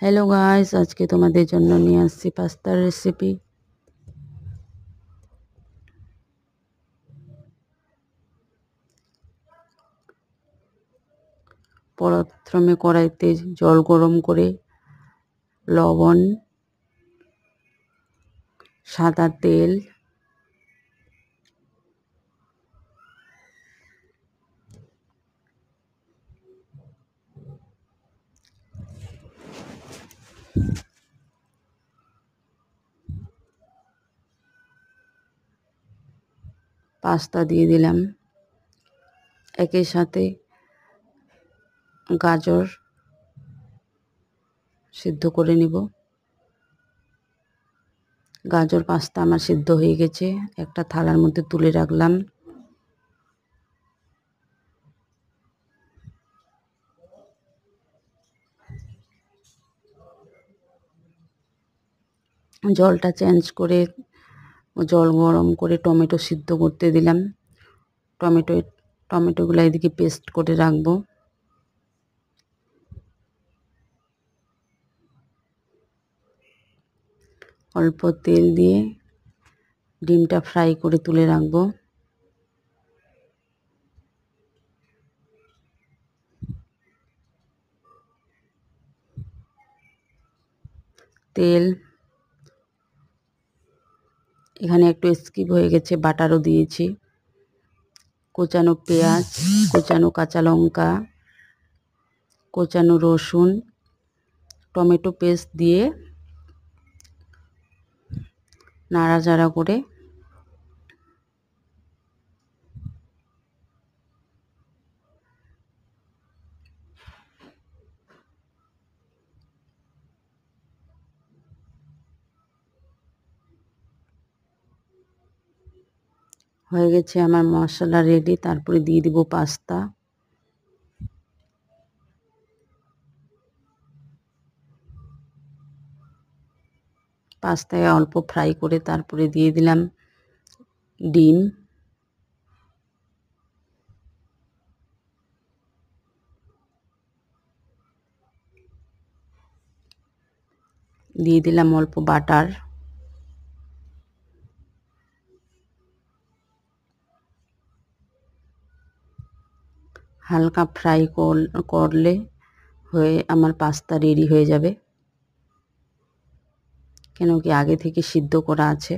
Hello guys, আজকে তোমাদের জন্য নিয়ে আসছি পাস্তার রেসিপি। প্রথমে কড়াইতে জল গরম করে লবণ, সাদা তেল, পাস্তা দিয়ে দিলাম। একই সাথে গাজর সিদ্ধ করে নিব। গাজর পাস্তা আমার সিদ্ধ হয়ে গেছে, একটা থালার মধ্যে তুলে রাখলাম। জলটা চেঞ্জ করে জল গরম করে টমেটো সিদ্ধ করতে দিলাম। টমেটোগুলো এদিকে পেস্ট করে রাখবো। অল্প তেল দিয়ে ডিমটা ফ্রাই করে তুলে রাখবো। তেল এখানে একটু স্কিপ হয়ে গেছে, বাটারও দিয়েছি। কোচানো পেঁয়াজ, কোচানো কাঁচা লঙ্কা, কোচানো রসুন, টমেটো পেস্ট দিয়ে নাড়াচাড়া করে হয়ে গেছে আমার মশলা রেডি। তারপরে দিয়ে দিব পাস্তা। পাস্তায় অল্প ফ্রাই করে তারপরে দিয়ে দিলাম ডিম। দিয়ে দিলাম অল্প বাটার। হালকা ফ্রাই করলে হয়ে আমার পাস্তা রেডি হয়ে যাবে, কেন কি আগে থেকে সিদ্ধ করা আছে।